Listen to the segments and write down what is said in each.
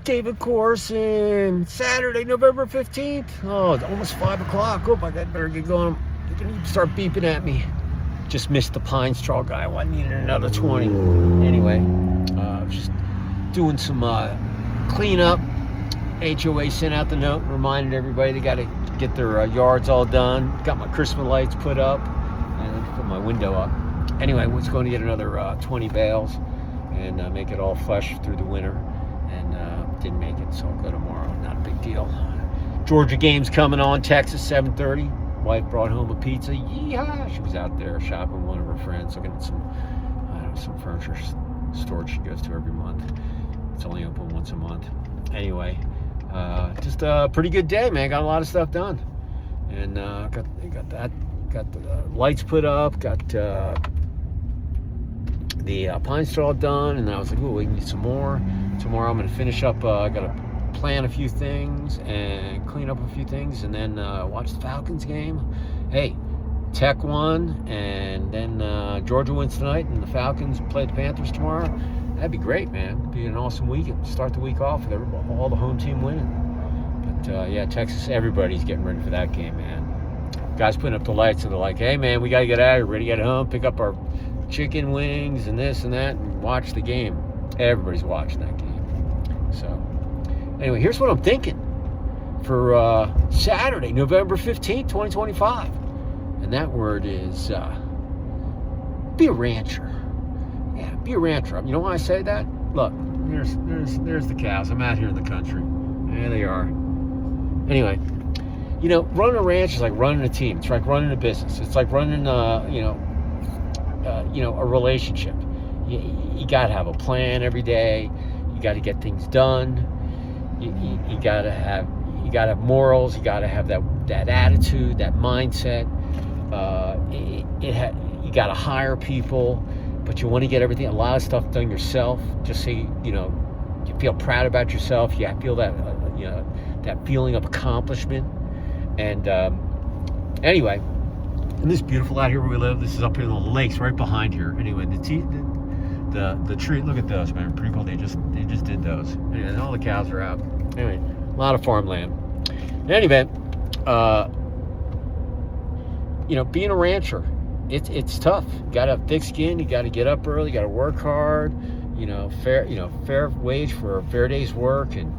David Corson. Saturday, November 15th. Oh, it's almost 5 o'clock. Oh, I better get going. You're going to start beeping at me. Just missed the pine straw guy. I needed another 20. Anyway, I was just doing some cleanup. HOA sent out the note and reminded everybody they got to get their yards all done. Got my Christmas lights put up and put my window up. Anyway, I was going to get another 20 bales and make it all flush through the winter. And didn't make it, so I'll go tomorrow. Not a big deal. Georgia game's coming on. Texas, 7:30. Wife brought home a pizza. Yeehaw! She was out there shopping with one of her friends, looking at some furniture store she goes to every month. It's only open once a month. Anyway, just a pretty good day, man. Got a lot of stuff done, and got the lights put up. Got the pine straw done, and I was like, "Ooh, we need some more." Tomorrow I'm going to finish up. I got to plan a few things and clean up a few things, and then watch the Falcons game. Hey, Tech won, and then Georgia wins tonight, and the Falcons play the Panthers tomorrow. That'd be great, man. It'd be an awesome weekend. Start the week off with all the home team winning. But yeah, Texas, everybody's getting ready for that game, man. Guys putting up the lights, and they're like, "Hey, man, we got to get out of here. Ready to get home, pick up our chicken wings and this and that, and watch the game." Everybody's watching that game. So, anyway, here's what I'm thinking for Saturday, November 15th, 2025. And that word is be a rancher. Yeah, be a rancher. You know why I say that? Look, there's the cows. I'm out here in the country. There they are. Anyway, you know, running a ranch is like running a team. It's like running a business. It's like running, a relationship. You got to have a plan every day. You got to get things done. You got to have morals. You got to have that attitude, that mindset. You got to hire people, but you want to get a lot of stuff done yourself. Just so you feel proud about yourself. You feel that that feeling of accomplishment. And anyway, and this is beautiful out here where we live. This is up here in the lakes right behind here. Anyway, the tree, look at those, man. Pretty cool. They just did those. Anyway, and all the cows are out. Anyway, a lot of farmland. In any event, being a rancher, it's tough. You got to have thick skin. You got to get up early. You got to work hard. Fair wage for a fair day's work, and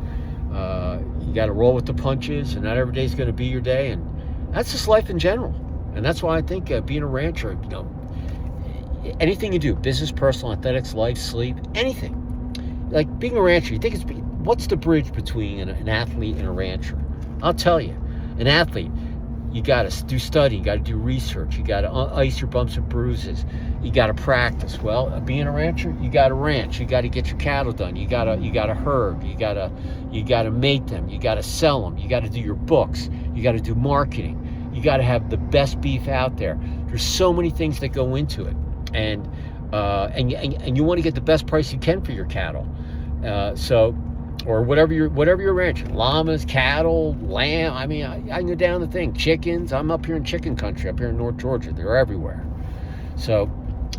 you got to roll with the punches. And not every day's going to be your day, and that's just life in general. And that's why I think being a rancher, anything you do, business, personal, athletics, life, sleep, anything. Like being a rancher, you think what's the bridge between an athlete and a rancher? I'll tell you, an athlete, you got to do study, you got to do research, you got to ice your bumps and bruises, you got to practice. Well, being a rancher, you got to ranch, you got to get your cattle done, you got to herd, you got to mate them, you got to sell them, you got to do your books, you got to do marketing, you got to have the best beef out there. There's so many things that go into it. And you want to get the best price you can for your cattle, or whatever you're ranching, llamas, cattle, lamb. I mean, I can go down the thing. Chickens. I'm up here in chicken country, up here in North Georgia. They're everywhere. So,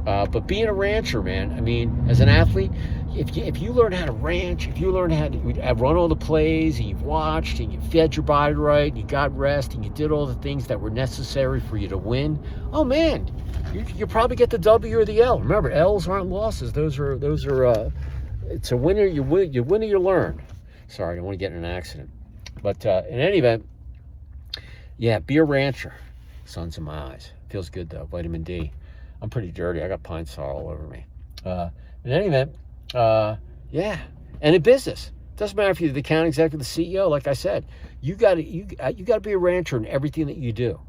but being a rancher, man. I mean, as an athlete, if you learn how to ranch, if you learn how to run all the plays, and you've watched, and you fed your body right, and you got rest, and you did all the things that were necessary for you to win. Oh man. You probably get the W or the L. Remember, L's aren't losses. Those are. It's a winner. You win or you learn. Sorry, I don't want to get in an accident. But in any event, yeah, be a rancher. Sun's in my eyes. Feels good though. Vitamin D. I'm pretty dirty. I got pine saw all over me. In any event, yeah. And in business, doesn't matter if you're the account executive, the CEO. Like I said, you got to be a rancher in everything that you do.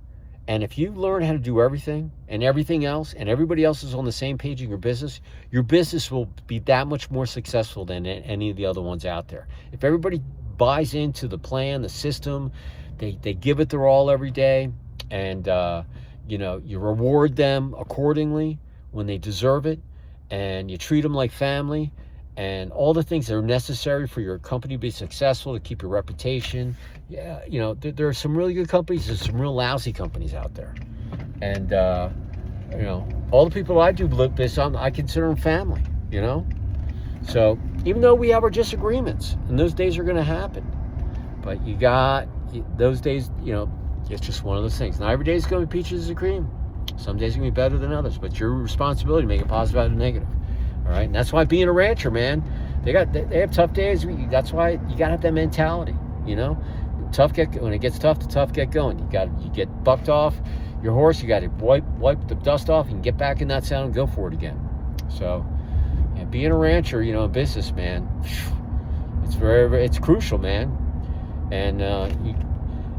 And if you learn how to do everything and everything else, and everybody else is on the same page in your business will be that much more successful than any of the other ones out there. If everybody buys into the plan, the system, they give it their all every day, and you reward them accordingly when they deserve it, and you treat them like family, and all the things that are necessary for your company to be successful, to keep your reputation. Yeah, there are some really good companies. There's some real lousy companies out there. And, all the people I do business on, I consider them family, So even though we have our disagreements, and those days are going to happen, but those days, it's just one of those things. Not every day is going to be peaches and cream. Some days are going to be better than others, but it's your responsibility to make it positive out of negative. All right, and that's why being a rancher, man, they have tough days. That's why you got to have that mentality. When it gets tough, the tough get going. You get bucked off your horse. You got to wipe the dust off and get back in that saddle and go for it again. So, being a rancher, in business, man, it's crucial, man. And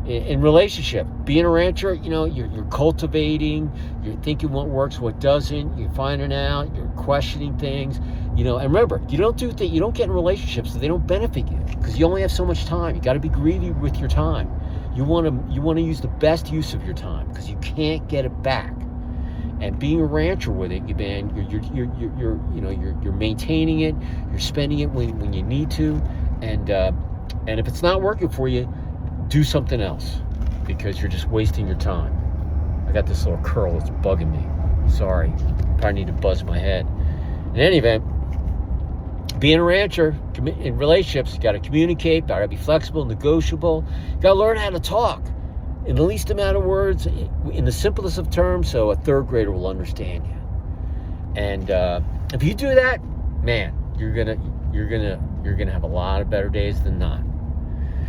in relationship, being a rancher, you're cultivating, you're thinking what works, what doesn't, you're finding out, you're questioning things, and remember, you don't get in relationships so they don't benefit you, because you only have so much time. You got to be greedy with your time. You want to use the best use of your time, because you can't get it back. And being a rancher with it, man, you're maintaining it, you're spending it when you need to, and if it's not working for you, do something else, because you're just wasting your time. I got this little curl that's bugging me. Sorry. Probably need to buzz my head. In any event, being a rancher in relationships, you got to communicate, got to be flexible, negotiable. You got to learn how to talk in the least amount of words, in the simplest of terms, so a third grader will understand you. And if you do that, man, you're gonna have a lot of better days than not.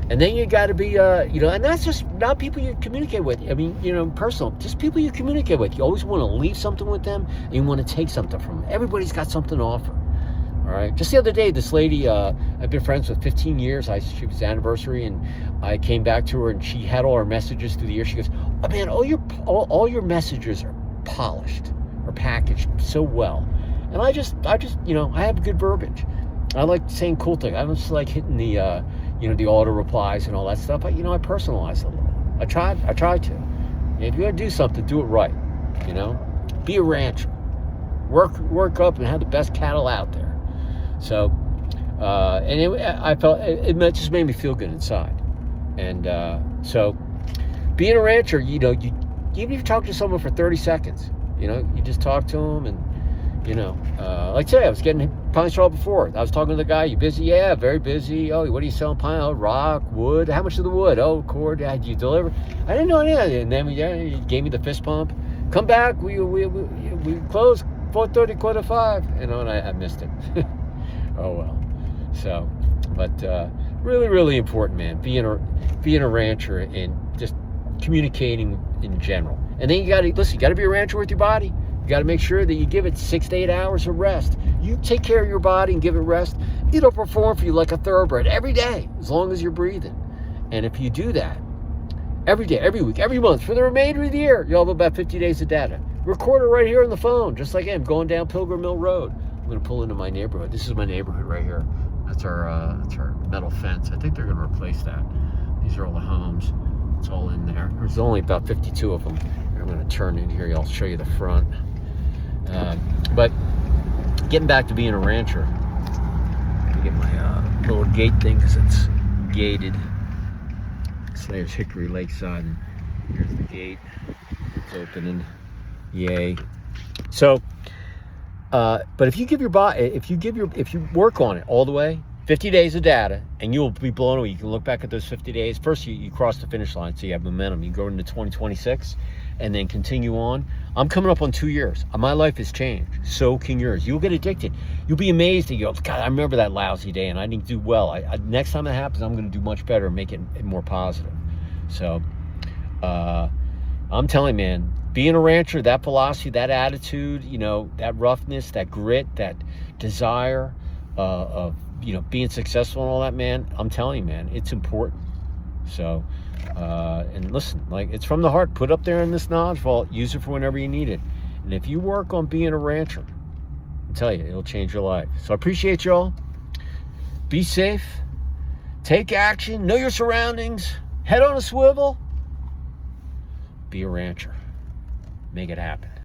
And then you got to be, and that's just not people you communicate with. I mean, personal, just people you communicate with. You always want to leave something with them, and you want to take something from them. Everybody's got something to offer. All right. Just the other day, this lady I've been friends with 15 years. She was anniversary, and I came back to her, and she had all her messages through the year. She goes, "Oh man, all your messages are polished or packaged so well." And I just I have good verbiage. I like saying cool things. I don't just like hitting the the auto replies and all that stuff. I personalize it a little. I try to. If you're gonna do something, do it right. Be a rancher. Work up and have the best cattle out there. So, I felt it just made me feel good inside. And so, being a rancher, even if you talk to someone for 30 seconds, you just talk to them, and like today, I was getting pine straw before. I was talking to the guy. You busy? Yeah, very busy. Oh, what are you selling? Pine? Oh, rock, wood. How much of the wood? Oh, cord. Did you deliver? I didn't know anything. And then he gave me the fist pump. Come back. We close 4:30, 4:45. And I missed it. Oh well. So, but really, really important, man. Being a rancher and just communicating in general. And then you got to be a rancher with your body. You got to make sure that you give it 6 to 8 hours of rest. You take care of your body and give it rest, it'll perform for you like a thoroughbred every day, as long as you're breathing. And if you do that every day, every week, every month, for the remainder of the year, you'll have about 50 days of data. Record it right here on the phone, just like I'm going down Pilgrim Mill Road. I'm going to pull into my neighborhood. This is my neighborhood right here. That's our metal fence. I think they're going to replace that. These are all the homes. It's all in there. There's only about 52 of them. I'm going to turn in here. I'll show you the front. But getting back to being a rancher, I get my little gate thing because it's gated. So there's Hickory Lakeside, and here's the gate. It's opening. Yay! So, but if you work on it all the way, 50 days of data, and you'll be blown away. You can look back at those 50 days. First, you cross the finish line, so you have momentum. You go into 2026, and then continue on. I'm coming up on 2 years. My life has changed. So can yours. You'll get addicted. You'll be amazed. You go, God, I remember that lousy day, and I didn't do well. Next time that happens, I'm going to do much better and make it more positive. So, I'm telling you, man, being a rancher, that philosophy, that attitude, that roughness, that grit, that desire of being successful and all that, man, I'm telling you, man, it's important. So, and listen, it's from the heart. Put up there in this knowledge vault. Use it for whenever you need it. And if you work on being a rancher, I tell you, it'll change your life. So I appreciate y'all. Be safe. Take action. Know your surroundings. Head on a swivel. Be a rancher. Make it happen.